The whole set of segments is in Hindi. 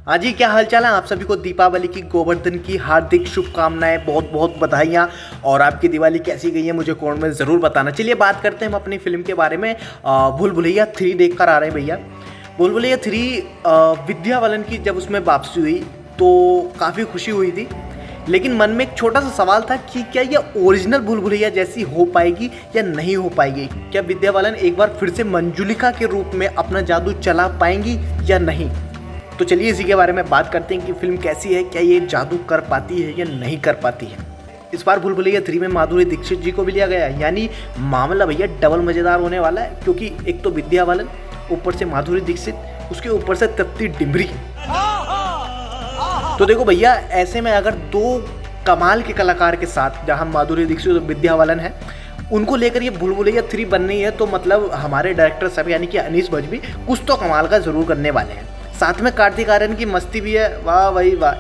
हाँ जी, क्या हाल चाल है आप सभी को। दीपावली की गोवर्धन की हार्दिक शुभकामनाएं, बहुत बहुत बधाइयाँ। और आपकी दिवाली कैसी गई है मुझे कमेंट में ज़रूर बताना। चलिए बात करते हैं हम अपनी फिल्म के बारे में। भूल भुलैया 3 देख कर आ रहे हैं भैया। भूल भुलैया 3 विद्या बालन की जब उसमें वापसी हुई तो काफ़ी खुशी हुई थी, लेकिन मन में एक छोटा सा सवाल था कि क्या ये ओरिजिनल भूल भुलैया जैसी हो पाएगी या नहीं हो पाएगी। क्या विद्या बालन एक बार फिर से मंजुलिका के रूप में अपना जादू चला पाएंगी या नहीं। तो चलिए इसी के बारे में बात करते हैं कि फिल्म कैसी है, क्या ये जादू कर पाती है या नहीं कर पाती है। इस बार भूल भुलैया 3 में माधुरी दीक्षित जी को भी लिया गया है, यानी मामला भैया डबल मज़ेदार होने वाला है, क्योंकि एक तो विद्या बालन, ऊपर से माधुरी दीक्षित, उसके ऊपर से तृप्ति डिमरी। तो देखो भैया, ऐसे में अगर 2 कमाल के कलाकार के साथ, जहाँ माधुरी दीक्षित और विद्या बालन है, उनको लेकर ये भूल भुलैया 3 बन रही है, तो मतलब हमारे डायरेक्टर साहब यानी कि अनीस बज्मी कुछ तो कमाल का ज़रूर करने वाले हैं। साथ में कार्तिक आर्यन की मस्ती भी है, वाह भाई वाह।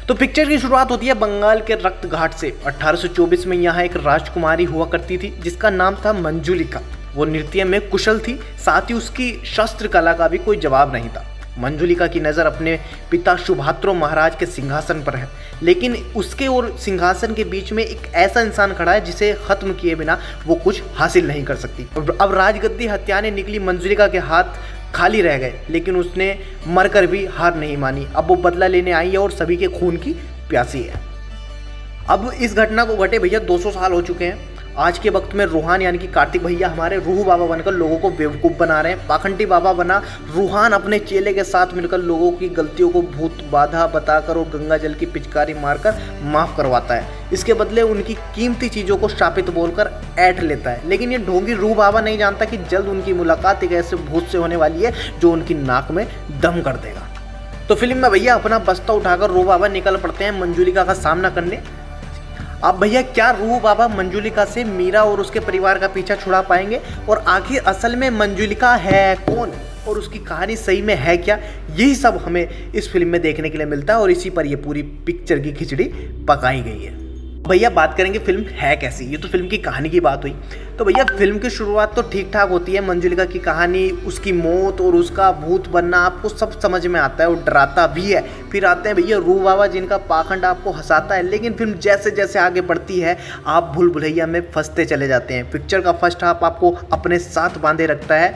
तो पिक्चर की शुरुआत होती है बंगाल के रक्त घाट से। 1824 में यहाँ एक राजकुमारी हुआ करती थी जिसका नाम था मंजुलिका। वो नृत्य में कुशल थी, साथ ही उसकी शस्त्र कला का भी कोई जवाब नहीं था। मंजुलिका की नज़र अपने पिता शुभात्रो महाराज के सिंहासन पर है, लेकिन उसके और सिंहासन के बीच में एक ऐसा इंसान खड़ा है जिसे खत्म किए बिना वो कुछ हासिल नहीं कर सकती। अब राजगद्दी हत्याने निकली मंजुलिका के हाथ खाली रह गए, लेकिन उसने मरकर भी हार नहीं मानी। अब वो बदला लेने आई है और सभी के खून की प्यासी है। अब इस घटना को घटे भैया 200 साल हो चुके हैं। आज के वक्त में रूहान यानी कि कार्तिक भैया हमारे रूह बाबा बनकर लोगों को बेवकूफ़ बना रहे हैं। पाखंडी बाबा बना रूहान अपने चेले के साथ मिलकर लोगों की गलतियों को भूत बाधा बताकर और गंगा जल की पिचकारी मारकर माफ़ करवाता है। इसके बदले उनकी कीमती चीज़ों को शापित बोलकर ऐठ लेता है। लेकिन ये ढोंगी रूह बाबा नहीं जानता कि जल्द उनकी मुलाकात एक ऐसे भूत से होने वाली है जो उनकी नाक में दम कर देगा। तो फिल्म में भैया अपना बस्ता उठाकर रूह बाबा निकल पड़ते हैं मंजुलिका का सामना करने। अब भैया क्या रूह बाबा मंजुलिका से मीरा और उसके परिवार का पीछा छुड़ा पाएंगे, और आखिर असल में मंजुलिका है कौन और उसकी कहानी सही में है क्या, यही सब हमें इस फिल्म में देखने के लिए मिलता है। और इसी पर ये पूरी पिक्चर की खिचड़ी पकाई गई है। भैया बात करेंगे फिल्म है कैसी। ये तो फिल्म की कहानी की बात हुई। तो भैया फिल्म की शुरुआत तो ठीक ठाक होती है। मंजुलिका की कहानी, उसकी मौत और उसका भूत बनना आपको सब समझ में आता है और डराता भी है। फिर आते हैं भैया रूह बाबा जिनका पाखंड आपको हंसाता है। लेकिन फिल्म जैसे जैसे आगे बढ़ती है आप भूल भुलैया में फंसते चले जाते हैं। पिक्चर का फर्स्ट हाफ आपको अपने साथ बांधे रखता है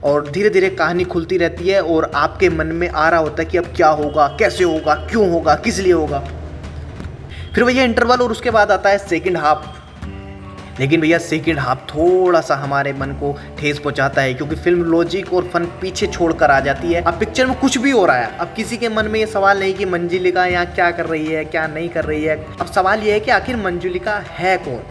और धीरे धीरे कहानी खुलती रहती है और आपके मन में आ रहा होता है कि अब क्या होगा, कैसे होगा, क्यों होगा, किस लिए होगा। फिर भैया इंटरवल और उसके बाद आता है सेकंड हाफ। लेकिन भैया सेकंड हाफ थोड़ा सा हमारे मन को ठेस पहुंचाता है, क्योंकि फिल्म लॉजिक और फन पीछे छोड़कर आ जाती है। अब पिक्चर में कुछ भी हो रहा है, अब किसी के मन में ये सवाल नहीं कि मंजुलिका यहाँ क्या कर रही है, क्या नहीं कर रही है। अब सवाल ये है कि आखिर मंजुलिका है कौन।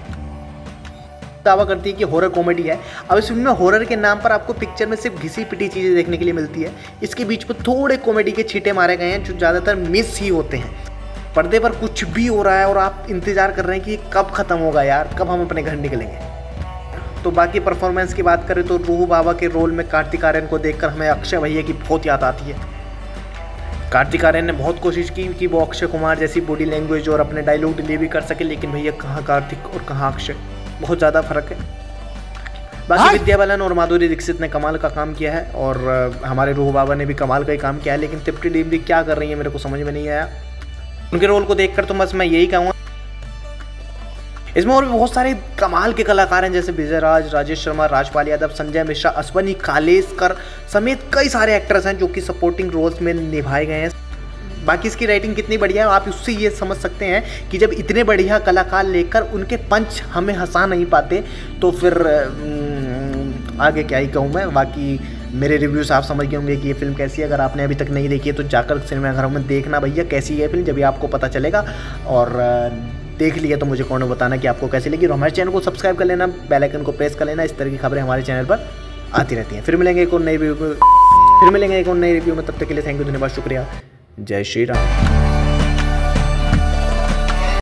दावा करती है कि हॉरर कॉमेडी है। अब इस फिल्म में हॉरर के नाम पर आपको पिक्चर में सिर्फ घिसी पिटी चीज़ें देखने के लिए मिलती है। इसके बीच में थोड़े कॉमेडी के छींटे मारे गए हैं जो ज़्यादातर मिस ही होते हैं। पर्दे पर कुछ भी हो रहा है और आप इंतज़ार कर रहे हैं कि कब ख़त्म होगा यार, कब हम अपने घर निकलेंगे। तो बाकी परफॉर्मेंस की बात करें तो रूह बाबा के रोल में कार्तिक आर्यन को देखकर हमें अक्षय भैया की बहुत याद आती है। कार्तिक आर्यन ने बहुत कोशिश की कि वो अक्षय कुमार जैसी बॉडी लैंग्वेज और अपने डायलॉग डिलीवरी कर सके, लेकिन भैया कहाँ कार्तिक और कहाँ अक्षय, बहुत ज़्यादा फर्क है। बाकी विद्या बालन और माधुरी दीक्षित ने कमाल का काम किया है और हमारे रूह बाबा ने भी कमाल का ही काम किया है। लेकिन तृप्ति डिमरी क्या कर रही है मेरे को समझ में नहीं आया। उनके रोल को देखकर तो बस मैं यही कहूँगा। इसमें और भी बहुत सारे कमाल के कलाकार हैं, जैसे विजय राज, राजेश शर्मा, राजपाल यादव, संजय मिश्रा, अश्वनी कालेस्कर समेत कई सारे एक्टर्स हैं जो कि सपोर्टिंग रोल्स में निभाए गए हैं। बाकी इसकी राइटिंग कितनी बढ़िया है आप उससे ये समझ सकते हैं कि जब इतने बढ़िया कलाकार लेकर उनके पंच हमें हंसा नहीं पाते तो फिर आगे क्या ही कहूँ मैं। बाकी मेरे रिव्यूज़ आप समझ गए होंगे कि ये फिल्म कैसी है। अगर आपने अभी तक नहीं देखी है तो जाकर सिनेमाघरों में देखना भैया कैसी है फिल्म, जब भी आपको पता चलेगा। और देख लिया तो मुझे कौन बताना कि आपको कैसी लगी। और हमारे चैनल को सब्सक्राइब कर लेना, बेल आइकन को प्रेस कर लेना। इस तरह की खबरें हमारे चैनल पर आती रहती हैं। फिर मिलेंगे एक और नई रिव्यू में, तब तक के लिए थैंक यू, धन्यवाद, शुक्रिया। जय श्री राम।